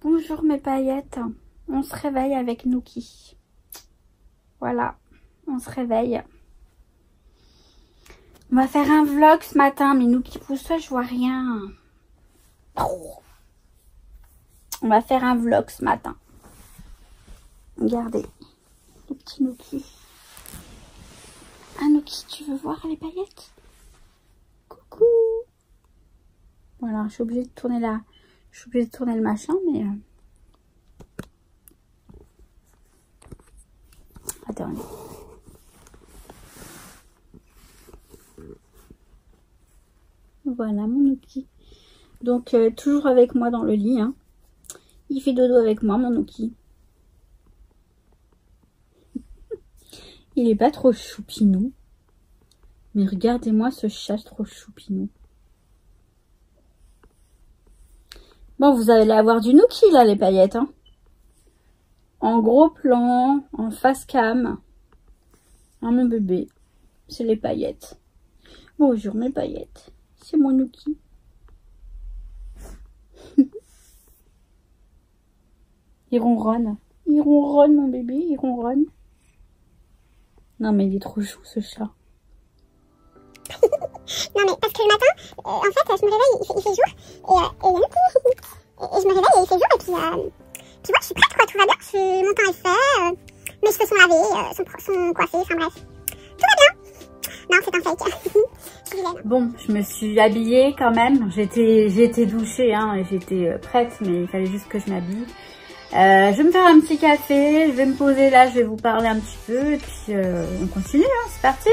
Bonjour mes paillettes, on se réveille avec Nouki. Voilà, on se réveille. On va faire un vlog ce matin, mais Nouki pousse, je vois rien. On va faire un vlog ce matin. Regardez, le petit Nouki. Ah Nouki, tu veux voir les paillettes? Coucou. Voilà, je suis obligée de tourner là. Je suis obligée de tourner le machin, mais... Attendez. Voilà mon Nouki. Donc, toujours avec moi dans le lit. Hein. Il fait dodo avec moi, mon Nouki. Il est pas trop choupinou. Mais regardez-moi ce chat trop choupinou. Bon, vous allez avoir du Nouki là, les paillettes. Hein. En gros plan, en face cam. Hein, mon bébé. C'est les paillettes. Bonjour mes paillettes. C'est mon Nouki. Il ronronne. Il ronronne, mon bébé. Il ronronne. Non, mais il est trop chou, ce chat. Non, mais parce que le matin, en fait, je me réveille, il fait jour. Et je me réveille et il fait jour. Et puis moi, je suis prête, quoi. Tout va bien. Mon teint est fait. Mes cheveux sont lavés, sont coiffés. Enfin bref. Tout va bien. Non, c'est un fake. Bon, je me suis habillée quand même. J'étais douchée, hein, et j'étais prête, mais il fallait juste que je m'habille. Je vais me faire un petit café, je vais me poser là, je vais vous parler un petit peu, et puis on continue, hein, c'est parti.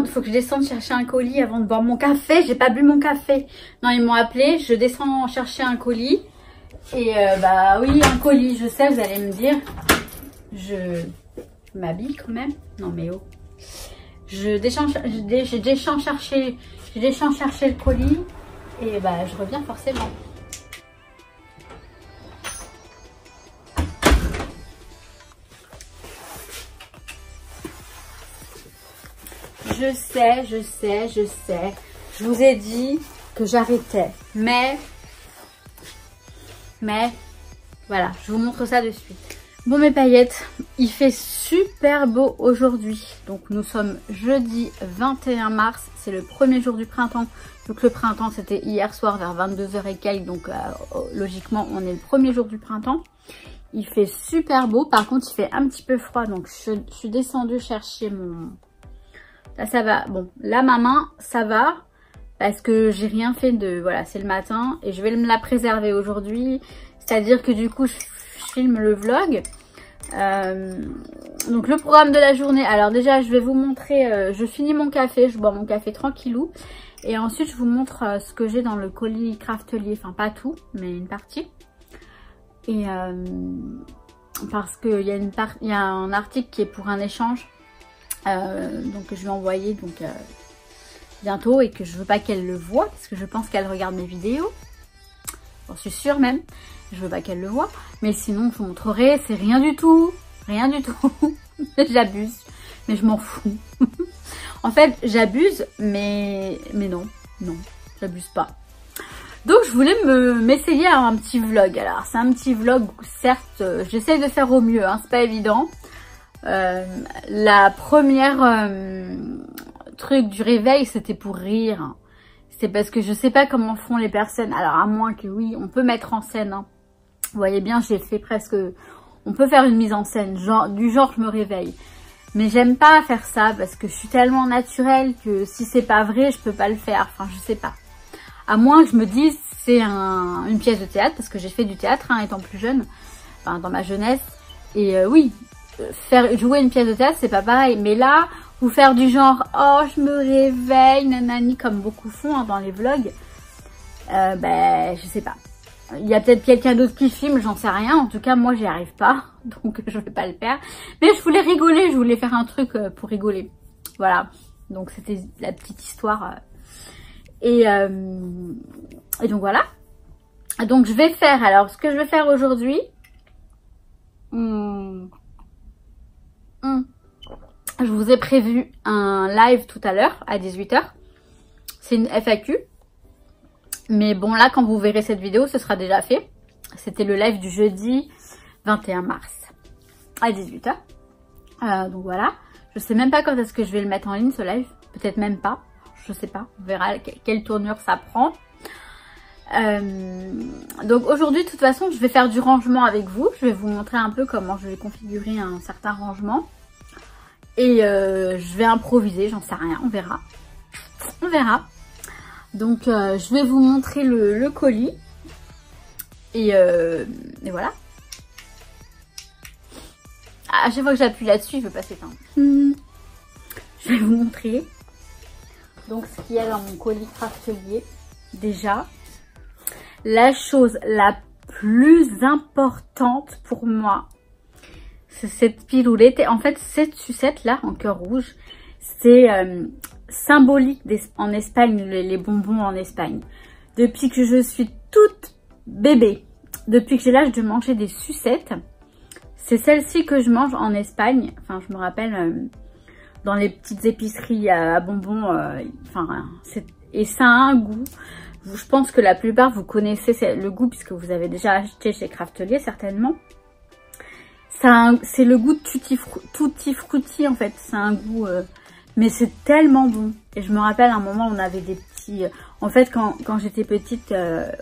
Faut que je descende chercher un colis avant de boire mon café. J'ai pas bu mon café. Non, ils m'ont appelé. Je descends chercher un colis. Et bah oui, un colis, je sais, vous allez me dire. Je m'habille quand même. Non mais oh. Je descends chercher le colis. Et bah je reviens forcément. Je sais. Je vous ai dit que j'arrêtais. Mais, voilà, je vous montre ça de suite. Bon mes paillettes, il fait super beau aujourd'hui. Donc nous sommes jeudi 21 mars. C'est le premier jour du printemps. Donc le printemps c'était hier soir vers 22h et quelques. Donc logiquement on est le premier jour du printemps. Il fait super beau. Par contre il fait un petit peu froid. Donc je suis descendue chercher mon... Là ça va, bon là ma main ça va parce que j'ai rien fait de, voilà c'est le matin et je vais me la préserver aujourd'hui, c'est à dire que du coup je filme le vlog. Donc le programme de la journée, alors déjà je vais vous montrer, je finis mon café, je bois mon café tranquillou et ensuite je vous montre ce que j'ai dans le colis Craftelier, enfin pas tout mais une partie. Et parce qu'il y a un article qui est pour un échange. Donc je vais envoyer donc bientôt et que je veux pas qu'elle le voie parce que je pense qu'elle regarde mes vidéos. J'en suis sûre même. Je veux pas qu'elle le voie. Mais sinon je vous montrerai. C'est rien du tout. Rien du tout. J'abuse. Mais je m'en fous. En fait j'abuse mais non. Non. J'abuse pas. Donc je voulais m'essayer à un petit vlog. Alors c'est un petit vlog certes. J'essaye de faire au mieux. Hein, c'est pas évident. La première truc du réveil c'était pour rire, c'est parce que je sais pas comment font les personnes, alors à moins que oui on peut mettre en scène, hein. Vous voyez bien j'ai fait presque, on peut faire une mise en scène genre, du genre je me réveille, mais j'aime pas faire ça parce que je suis tellement naturelle que si c'est pas vrai je peux pas le faire, enfin je sais pas, à moins que je me dise c'est une pièce de théâtre parce que j'ai fait du théâtre hein, étant plus jeune, enfin dans ma jeunesse, et oui faire jouer une pièce de théâtre c'est pas pareil, mais là vous faire du genre oh je me réveille nanani comme beaucoup font hein, dans les vlogs, ben je sais pas, il y a peut-être quelqu'un d'autre qui filme, j'en sais rien, en tout cas moi j'y arrive pas donc je vais pas le faire, mais je voulais rigoler, je voulais faire un truc pour rigoler, voilà. Donc c'était la petite histoire. Et donc voilà. Donc je vais faire, alors ce que je vais faire aujourd'hui. Je vous ai prévu un live tout à l'heure à 18 h. C'est une FAQ. Mais bon, là, quand vous verrez cette vidéo, ce sera déjà fait. C'était le live du jeudi 21 mars à 18 h. Donc voilà. Je sais même pas quand est-ce que je vais le mettre en ligne, ce live. Peut-être même pas. Je sais pas. On verra quelle tournure ça prend. Donc aujourd'hui, de toute façon, je vais faire du rangement avec vous. Je vais vous montrer un peu comment je vais configurer un certain rangement. Et je vais improviser, j'en sais rien. On verra. On verra. Donc je vais vous montrer le colis et voilà. À chaque fois que j'appuie là-dessus, il ne veut pas s'éteindre. Je vais vous montrer donc ce qu'il y a dans mon colis Craftelier. Déjà, la chose la plus importante pour moi, c'est cette piloulette. En fait, cette sucette là en cœur rouge, c'est symbolique en Espagne, les bonbons en Espagne. Depuis que je suis toute bébé, depuis que j'ai l'âge de manger des sucettes, c'est celle-ci que je mange en Espagne. Enfin, je me rappelle dans les petites épiceries à bonbons. Et ça a un goût. Je pense que la plupart vous connaissez le goût puisque vous avez déjà acheté chez Craftelier certainement. C'est le goût de tutti frutti en fait. C'est un goût... mais c'est tellement bon. Et je me rappelle à un moment on avait des petits... En fait quand j'étais petite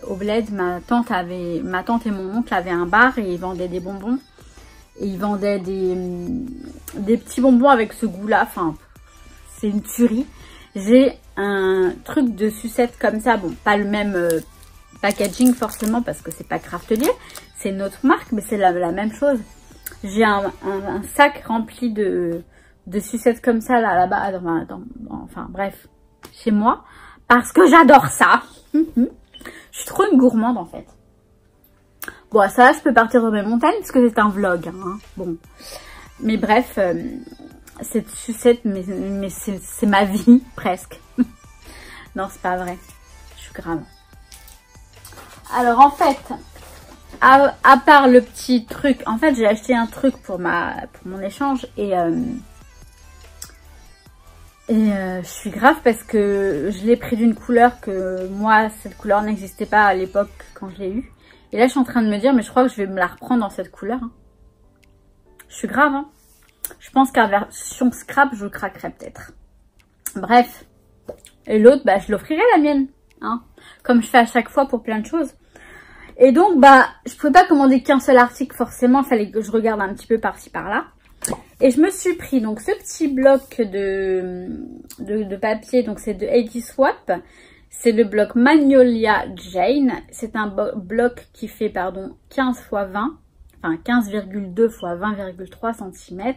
au bled, ma tante et mon oncle avaient un bar et ils vendaient des bonbons. Et ils vendaient des petits bonbons avec ce goût là. Enfin, c'est une tuerie. J'ai un truc de sucette comme ça. Bon, pas le même packaging forcément parce que c'est pas Craftelier. C'est une autre marque mais c'est la même chose. J'ai un sac rempli de sucettes comme ça là-bas, enfin bref, chez moi, parce que j'adore ça. Je suis trop une gourmande en fait. Bon, ça je peux partir dans mes montagnes parce que c'est un vlog, hein. Bon, mais bref, cette sucette, mais c'est ma vie presque. Non, c'est pas vrai, je suis grave. Alors en fait, à part le petit truc, en fait j'ai acheté un truc pour mon échange et je suis grave parce que je l'ai pris d'une couleur que moi, cette couleur n'existait pas à l'époque quand je l'ai eu. Et là, je suis en train de me dire, mais je crois que je vais me la reprendre dans cette couleur. Hein. Je suis grave. Hein. Je pense qu'à version scrap, je craquerai peut-être. Bref. Et l'autre, bah, je l'offrirai la mienne. Hein. Comme je fais à chaque fois pour plein de choses. Et donc, bah, je pouvais pas commander qu'un seul article forcément. Il fallait que je regarde un petit peu par-ci par-là. Et je me suis pris donc ce petit bloc de papier, donc c'est de Heidi Swapp, c'est le bloc Magnolia Jane, c'est un bloc qui fait 15 x 20, enfin 15,2 x 20,3 cm.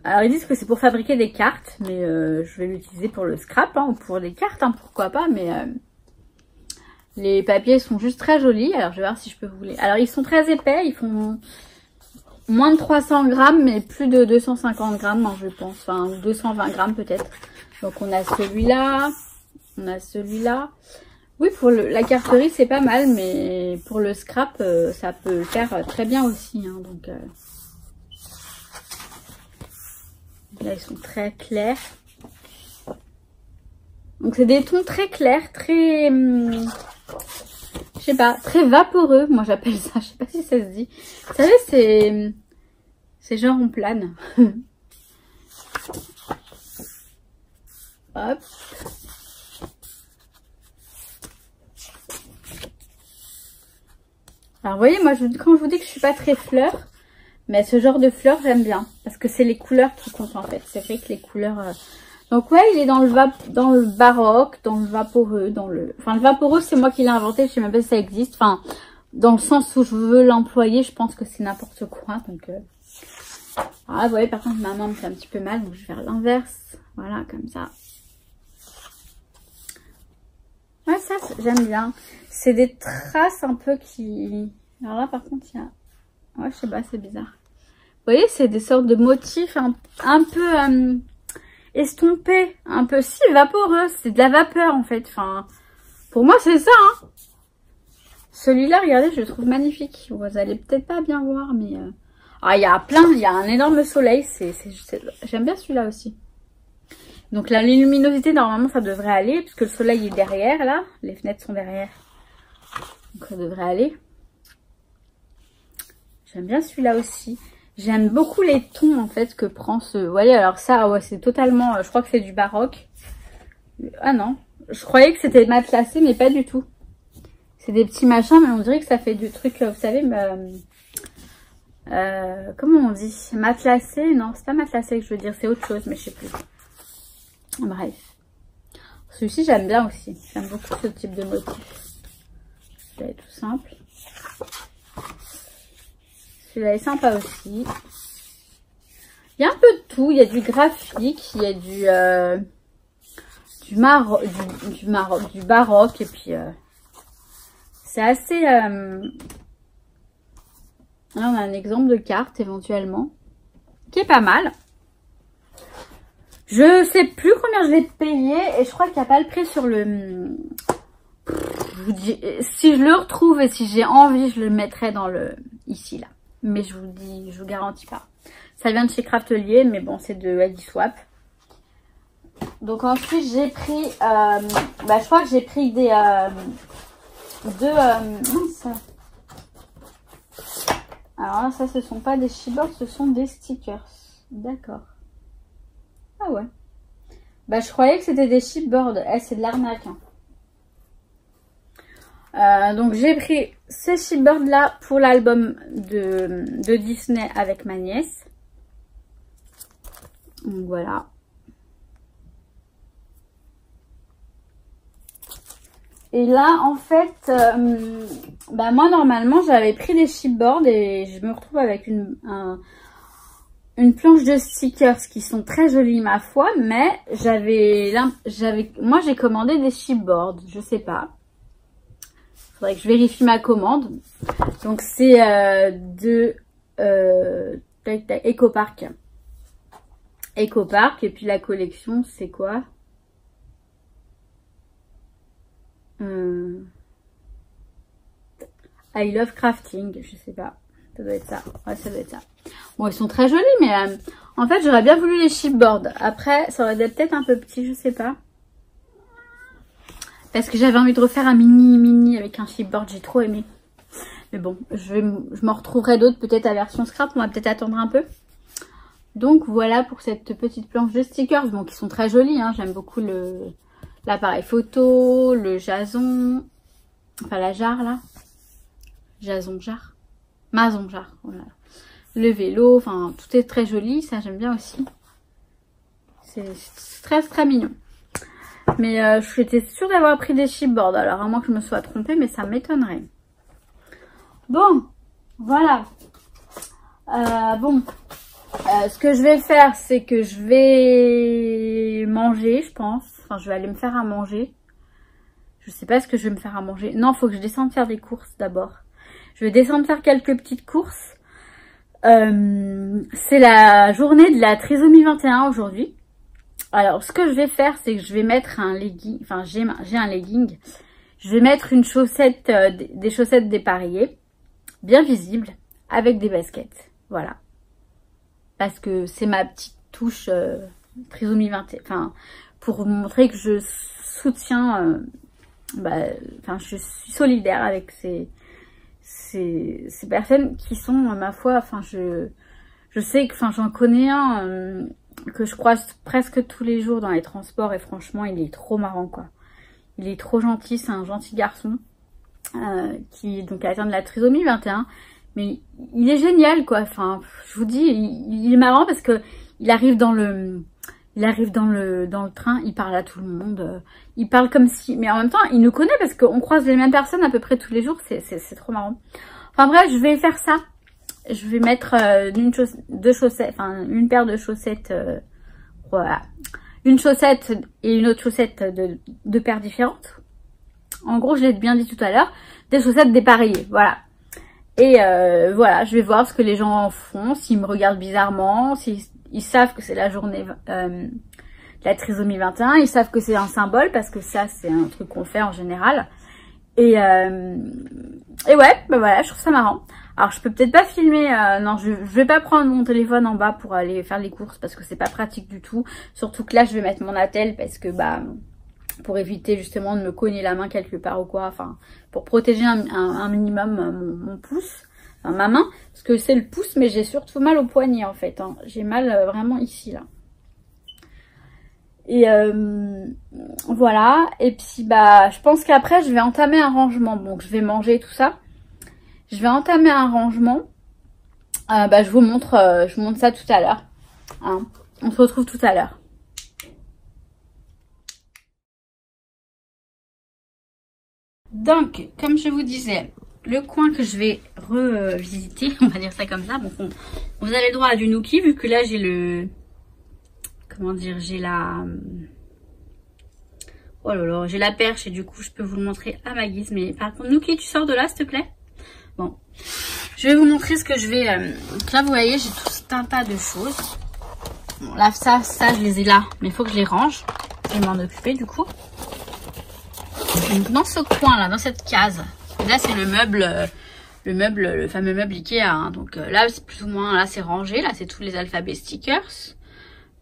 Alors ils disent que c'est pour fabriquer des cartes, mais je vais l'utiliser pour le scrap, hein, ou pour des cartes, hein, pourquoi pas, mais les papiers sont juste très jolis. Alors je vais voir si je peux vous les... Alors ils sont très épais, ils font... moins de 300 grammes, mais plus de 250 grammes, hein, je pense. Enfin, 220 grammes peut-être. Donc, on a celui-là. On a celui-là. Oui, pour la carterie, c'est pas mal. Mais pour le scrap, ça peut le faire très bien aussi. Hein, donc, là, ils sont très clairs. Donc, c'est des tons très clairs, très... je sais pas, très vaporeux, moi j'appelle ça, je sais pas si ça se dit. Vous savez, c'est genre on plane. Hop. Alors vous voyez, moi quand je vous dis que je suis pas très fleur, mais ce genre de fleurs j'aime bien. Parce que c'est les couleurs qui comptent en fait. C'est vrai que les couleurs... Donc ouais, il est dans le baroque, dans le vaporeux, Enfin, le vaporeux, c'est moi qui l'ai inventé, je sais même pas si ça existe. Enfin, dans le sens où je veux l'employer, je pense que c'est n'importe quoi. Donc, ah, vous voyez, par contre, ma main me fait un petit peu mal, donc je vais faire l'inverse. Voilà, comme ça. Ouais, ça, j'aime bien. C'est des traces un peu qui... Alors là, par contre, il y a... Ouais, je sais pas, c'est bizarre. voyez, c'est des sortes de motifs un peu estompés, un peu si vaporeux. C'est de la vapeur en fait. Enfin, pour moi c'est ça. Hein. Celui-là, regardez, je le trouve magnifique. Vous allez peut-être pas bien voir, mais ah, il y a plein, il y a un énorme soleil. J'aime bien celui-là aussi. Donc la luminosité, normalement, ça devrait aller, puisque le soleil est derrière, là. Les fenêtres sont derrière. Donc ça devrait aller. J'aime bien celui-là aussi. J'aime beaucoup les tons, en fait, que prend ce... Vous voyez, alors ça, ouais, c'est totalement... je crois que c'est du baroque. Ah non, je croyais que c'était matelassé, mais pas du tout. C'est des petits machins, mais on dirait que ça fait du truc, vous savez, comment on dit? Matelassé? Non, c'est pas matelassé que je veux dire, c'est autre chose, mais je sais plus. Bref. Celui-ci, j'aime bien aussi. J'aime beaucoup ce type de motif. Celui-là est tout simple. Celui-là est sympa aussi. Il y a un peu de tout. Il y a du graphique, il y a du baroque, et puis... c'est assez... Là, on a un exemple de carte, éventuellement, qui est pas mal. Je sais plus combien je l'ai payé, et je crois qu'il n'y a pas le prix sur le... Je vous dis, si je le retrouve et si j'ai envie, je le mettrai dans le... ici, là. Mais je vous dis, je vous garantis pas. Ça vient de chez Craftelier, mais bon, c'est de Ediswap. Donc ensuite, j'ai pris... je crois que j'ai pris des... Alors là, ça, ce sont pas des chipboards, ce sont des stickers. D'accord. Ah ouais. Bah, je croyais que c'était des chipboards. Eh, c'est de l'arnaque. Hein. Donc, j'ai pris ces chipboards là pour l'album de Disney avec ma nièce. Donc, voilà. Et là, en fait, moi, normalement, j'avais pris des chipboards et je me retrouve avec une planche de stickers qui sont très jolies, ma foi, mais moi, j'ai commandé des chipboards, je sais pas. Faudrait que je vérifie ma commande. Donc, c'est de EcoPark. EcoPark, et puis la collection, c'est quoi? I love crafting, je sais pas, ça doit être ça, ouais, ça doit être ça. Bon, ils sont très jolis, mais en fait j'aurais bien voulu les chipboards. Après ça aurait peut-être un peu petit, je sais pas, parce que j'avais envie de refaire un mini avec un chipboard, j'ai trop aimé. Mais bon, je m'en retrouverai d'autres peut-être à version scrap, on va peut-être attendre un peu. Donc voilà pour cette petite planche de stickers, bon, qui sont très jolies, hein. J'aime beaucoup l'appareil photo, le jason, enfin la jarre là, jason-jarre, mason-jarre, voilà. Le vélo, enfin tout est très joli, ça j'aime bien aussi. C'est très mignon. Mais j'étais sûre d'avoir pris des chipboards, alors à moins que je me sois trompée, mais ça m'étonnerait. Bon, voilà. Ce que je vais faire, c'est que je vais manger, je pense. Enfin, je vais aller me faire à manger. Je sais pas ce que je vais me faire à manger. Non, faut que je descende faire des courses d'abord. Je vais descendre faire quelques petites courses. C'est la journée de la trisomie 21 aujourd'hui. Alors, ce que je vais faire, c'est que je vais mettre un legging. Enfin, j'ai un legging. Je vais mettre une chaussette, des chaussettes dépareillées, bien visibles, avec des baskets. Voilà. Parce que c'est ma petite touche trisomie 21. Enfin, pour montrer que je soutiens, je suis solidaire avec ces personnes qui sont, ma foi, enfin, je sais que, enfin, j'en connais un que je croise presque tous les jours dans les transports et franchement, il est trop marrant, quoi. Il est trop gentil, c'est un gentil garçon qui donc a atteint de la trisomie 21. Mais il est génial, quoi. Enfin, je vous dis, il est marrant parce que il arrive dans le train, il parle à tout le monde. Il parle comme si... Mais en même temps, il nous connaît parce qu'on croise les mêmes personnes à peu près tous les jours. C'est trop marrant. Enfin bref, je vais faire ça. Je vais mettre une paire de chaussettes. Voilà. Une chaussette et une autre chaussette de deux paires différentes. En gros, je l'ai bien dit tout à l'heure. Des chaussettes dépareillées. Voilà. Et voilà, je vais voir ce que les gens en font, s'ils me regardent bizarrement, s'ils savent que c'est la journée de la trisomie 21, ils savent que c'est un symbole parce que ça c'est un truc qu'on fait en général. Et ouais, bah voilà, je trouve ça marrant. Alors je peux peut-être pas filmer, non je vais pas prendre mon téléphone en bas pour aller faire les courses parce que c'est pas pratique du tout. Surtout que là je vais mettre mon attel parce que bah pour éviter justement de me cogner la main quelque part ou quoi, enfin pour protéger un minimum mon pouce, enfin ma main, parce que c'est le pouce mais j'ai surtout mal au poignet en fait, hein. J'ai mal vraiment ici là. Et voilà, et puis bah je pense qu'après je vais entamer un rangement, donc je vais manger tout ça. Je vais entamer un rangement, bah je vous montre ça tout à l'heure, hein. On se retrouve tout à l'heure. Donc, comme je vous disais, le coin que je vais revisiter, on va dire ça comme ça. Donc, vous avez le droit à du Nuki, vu que là, j'ai le... Comment dire, j'ai la... Oh là là, j'ai la perche et du coup, je peux vous le montrer à ma guise. Mais par contre, Nuki, tu sors de là, s'il te plaît? Bon, je vais vous montrer ce que je vais... Donc là, vous voyez, j'ai tout un tas de choses. Bon, là, ça, je les ai là, mais il faut que je les range. Je vais m'en occuper, du coup. Donc dans ce coin là, dans cette case, là c'est le fameux meuble Ikea, hein. Donc là c'est plus ou moins, là c'est rangé, là c'est tous les alphabets stickers.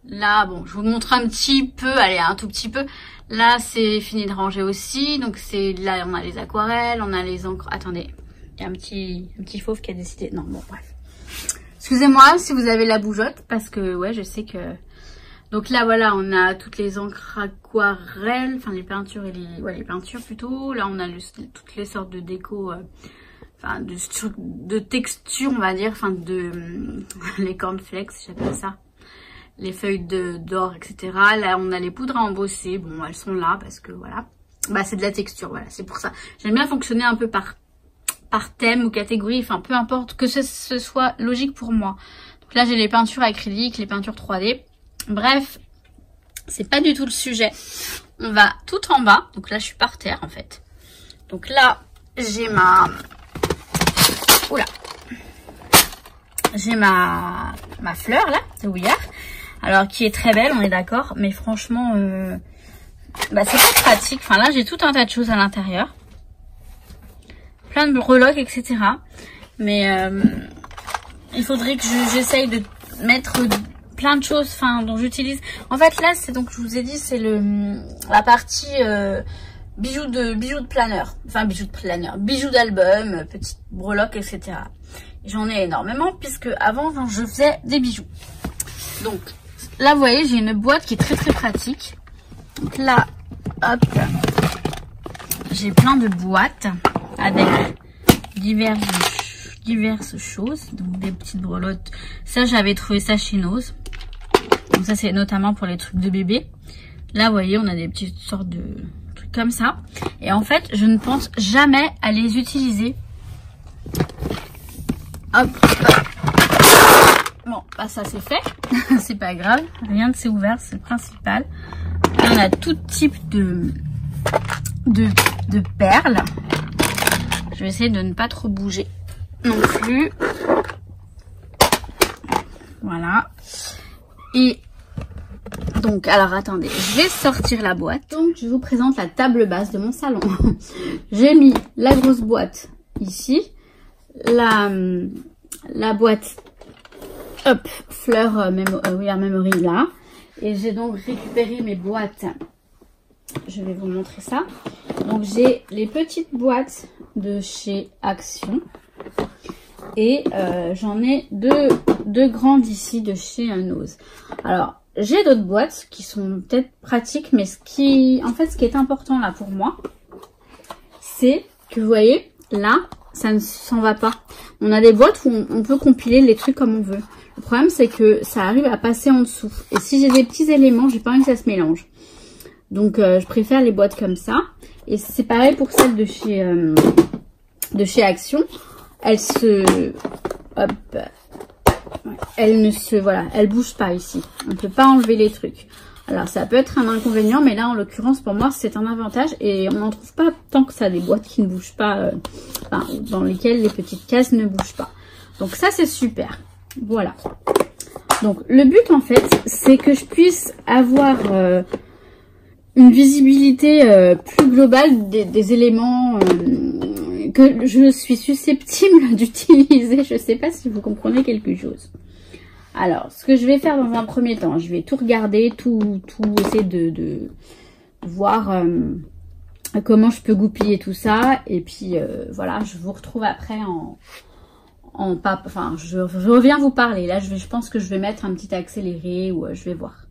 Là bon, je vous montre un petit peu, allez un tout petit peu. Là c'est fini de ranger aussi, donc c'est là on a les aquarelles, on a les encres. Attendez, il y a un petit fauve qui a décidé. Non bon bref. Excusez-moi si vous avez la bougeotte parce que ouais je sais que. Donc là, voilà, on a toutes les encres aquarelles, enfin les peintures et les peintures plutôt. Là, on a toutes les sortes de déco, enfin de texture, on va dire, enfin les cornflakes, j'appelle ça, les feuilles d'or, etc. Là, on a les poudres à embosser. Bon, elles sont là parce que voilà, bah c'est de la texture, voilà, c'est pour ça. J'aime bien fonctionner un peu par thème ou catégorie, enfin peu importe, que ce soit logique pour moi. Donc là, j'ai les peintures acryliques, les peintures 3D. Bref, c'est pas du tout le sujet. On va tout en bas. Donc là, je suis par terre en fait. Donc là, j'ai Oula. J'ai ma fleur là, de Ouillard. Alors, qui est très belle, on est d'accord. Mais franchement, bah, c'est pas pratique. Enfin là, j'ai tout un tas de choses à l'intérieur. Plein de breloques, etc. Mais il faudrait que j'essaye de mettre... plein de choses, enfin dont j'utilise. En fait là c'est donc je vous ai dit c'est la partie bijoux de planeur, enfin bijoux d'album, petites breloques, etc. J'en ai énormément puisque avant je faisais des bijoux. Donc là vous voyez j'ai une boîte qui est très très pratique. Donc là hop j'ai plein de boîtes avec diverses choses, donc des petites breloques. Ça j'avais trouvé ça chez Nose. Donc ça c'est notamment pour les trucs de bébé. Là vous voyez on a des petites sortes de trucs comme ça. Et en fait je ne pense jamais à les utiliser. Hop, hop. Bon bah ça c'est fait. C'est pas grave. Rien ne s'est ouvert, c'est le principal. Là, on a tout type de perles. Je vais essayer de ne pas trop bouger non plus. Voilà. Et donc, alors attendez, je vais sortir la boîte. Donc, je vous présente la table basse de mon salon. J'ai mis la grosse boîte ici. La boîte, hop, fleur memory là. Et j'ai donc récupéré mes boîtes. Je vais vous montrer ça. Donc, j'ai les petites boîtes de chez Action. Et j'en ai deux grandes ici de chez Nose. Alors, j'ai d'autres boîtes qui sont peut-être pratiques, mais ce qui est important là pour moi, c'est que vous voyez, là, ça ne s'en va pas. On a des boîtes où on peut compiler les trucs comme on veut. Le problème, c'est que ça arrive à passer en dessous. Et si j'ai des petits éléments, j'ai pas envie que ça se mélange. Donc, je préfère les boîtes comme ça. Et c'est pareil pour celles de chez Action. Elle ne se, voilà, elle bouge pas ici. On peut pas enlever les trucs. Alors ça peut être un inconvénient, mais là en l'occurrence pour moi c'est un avantage et on n'en trouve pas tant que ça, des boîtes qui ne bougent pas, enfin, dans lesquelles les petites cases ne bougent pas. Donc ça c'est super, voilà. Donc le but en fait c'est que je puisse avoir une visibilité plus globale des éléments que je suis susceptible d'utiliser. Je ne sais pas si vous comprenez quelque chose. Alors, ce que je vais faire dans un premier temps, je vais tout regarder, tout essayer de voir comment je peux goupiller tout ça. Et puis, voilà, je vous retrouve après enfin, je reviens vous parler. Là, je pense que je vais mettre un petit accéléré ou je vais voir.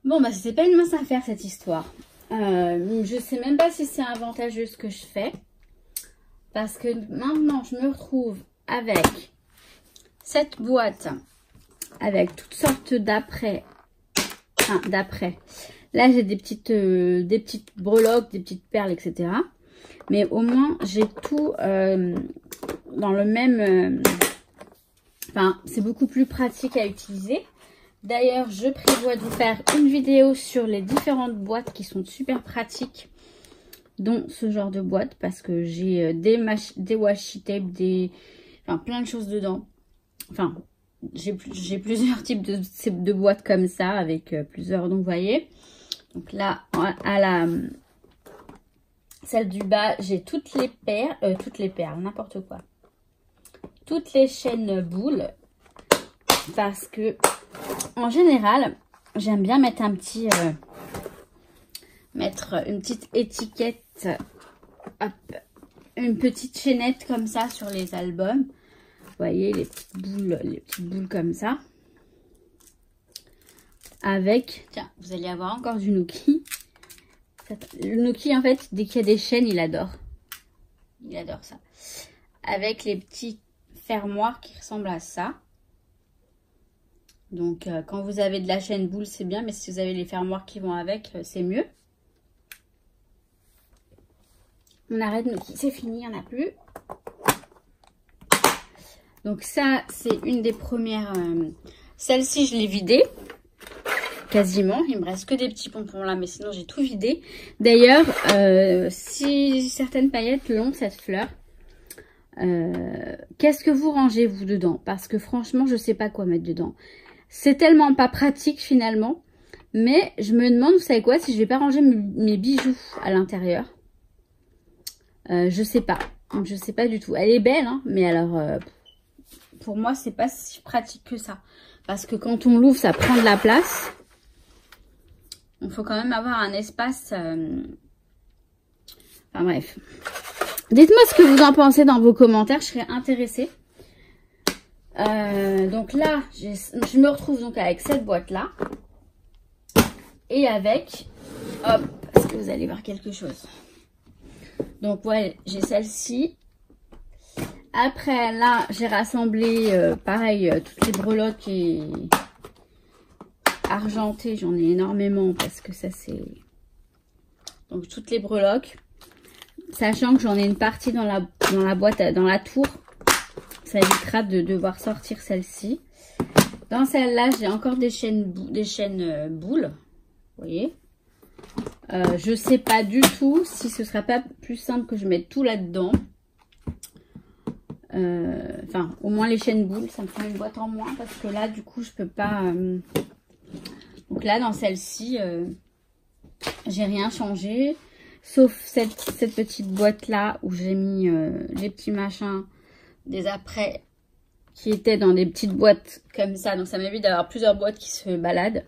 Bon, bah, c'est pas une mince affaire cette histoire. Je sais même pas si c'est avantageux ce que je fais. Parce que maintenant, je me retrouve avec cette boîte. Avec toutes sortes d'après. Enfin, d'après. Là, j'ai des petites breloques, des petites perles, etc. Mais au moins, j'ai tout dans le même... Enfin, c'est beaucoup plus pratique à utiliser. D'ailleurs, je prévois de vous faire une vidéo sur les différentes boîtes qui sont super pratiques, dont ce genre de boîte, parce que j'ai des washi tape, enfin plein de choses dedans. Enfin, j'ai plusieurs types de boîtes comme ça, avec plusieurs, donc vous voyez. Donc là, celle du bas, j'ai toutes les perles, n'importe quoi. Toutes les chaînes boules, parce que en général, j'aime bien mettre mettre une petite étiquette, hop, une petite chaînette comme ça sur les albums. Vous voyez les petites boules comme ça. Avec, tiens, vous allez avoir encore du Nuki. Le Nuki, en fait, dès qu'il y a des chaînes, il adore. Il adore ça. Avec les petits fermoirs qui ressemblent à ça. Donc, quand vous avez de la chaîne boule, c'est bien. Mais si vous avez les fermoirs qui vont avec, c'est mieux. On arrête Nuki. C'est fini, il n'y en a plus. Donc, ça, c'est une des premières. Celle-ci, je l'ai vidée. Quasiment. Il me reste que des petits pompons là. Mais sinon, j'ai tout vidé. D'ailleurs, si certaines paillettes l'ont, cette fleur. Qu'est-ce que vous rangez, vous, dedans? Parce que franchement, je sais pas quoi mettre dedans. C'est tellement pas pratique finalement. Mais je me demande, vous savez quoi, si je vais pas ranger mes bijoux à l'intérieur. Je sais pas. Je sais pas du tout. Elle est belle, hein, mais alors, pour moi, c'est pas si pratique que ça. Parce que quand on l'ouvre, ça prend de la place. Il faut quand même avoir un espace. Enfin bref. Dites-moi ce que vous en pensez dans vos commentaires. Je serais intéressée. Donc là, je me retrouve donc avec cette boîte-là. Et avec... Hop, est-ce que vous allez voir quelque chose? Donc ouais, j'ai celle-ci. Après, là, j'ai rassemblé, pareil, toutes les breloques et argentées. J'en ai énormément parce que ça, c'est... Donc, toutes les breloques. Sachant que j'en ai une partie dans la boîte, dans la tour. Ça évitera de devoir sortir celle-ci. Dans celle-là, j'ai encore des chaînes boules. Vous voyez. Je sais pas du tout si ce sera pas plus simple que je mette tout là-dedans. Enfin, au moins les chaînes boules, ça me fera une boîte en moins. Parce que là, du coup, je peux pas... Donc Donc là, dans celle-ci, j'ai rien changé. Sauf cette petite boîte-là où j'ai mis les petits machins des après qui étaient dans des petites boîtes comme ça. Donc ça m'évite d'avoir plusieurs boîtes qui se baladent.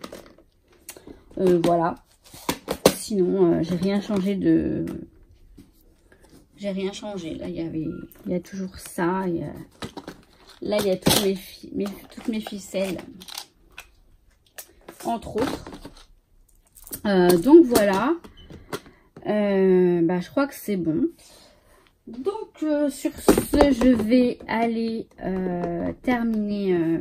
Voilà. Sinon, j'ai rien changé de... J'ai rien changé. Là, il y a toujours ça. Là, il y a toutes mes ficelles. Entre autres. Donc voilà. Je crois que c'est bon. Donc sur ce, je vais aller terminer.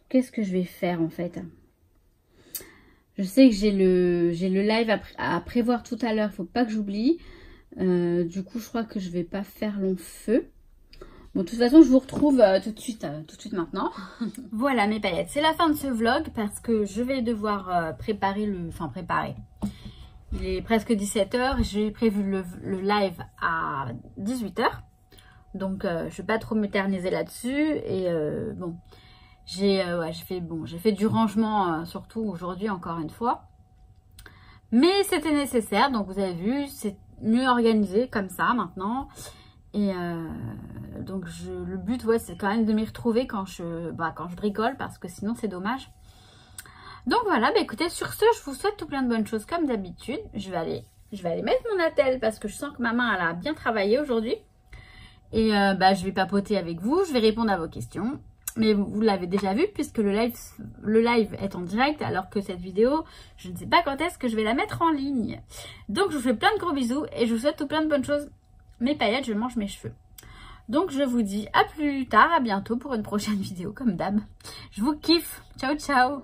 Qu'est-ce que je vais faire en fait? Je sais que j'ai le live à prévoir tout à l'heure. Il ne faut pas que j'oublie. Du coup, je crois que je vais pas faire long feu. Bon, de toute façon, je vous retrouve tout de suite maintenant. Voilà mes paillettes, c'est la fin de ce vlog parce que je vais devoir préparer préparer. Il est presque 17 h, j'ai prévu le live à 18 h. Donc, je ne vais pas trop m'éterniser là-dessus. Et bon, j'ai fait du rangement surtout aujourd'hui encore une fois. Mais c'était nécessaire, donc vous avez vu, c'est mieux organisé comme ça maintenant. Et donc le but c'est quand même de m'y retrouver quand je bricole parce que sinon c'est dommage. Donc voilà, écoutez, sur ce je vous souhaite tout plein de bonnes choses comme d'habitude. Je vais aller mettre mon attelle parce que je sens que ma main elle a bien travaillé aujourd'hui. Et je vais papoter avec vous, je vais répondre à vos questions. Mais vous l'avez déjà vu puisque le live est en direct alors que cette vidéo, je ne sais pas quand est-ce que je vais la mettre en ligne. Donc je vous fais plein de gros bisous et je vous souhaite tout plein de bonnes choses. Mes paillettes, je mange mes cheveux. Donc je vous dis à plus tard, à bientôt pour une prochaine vidéo comme d'hab. Je vous kiffe. Ciao ciao.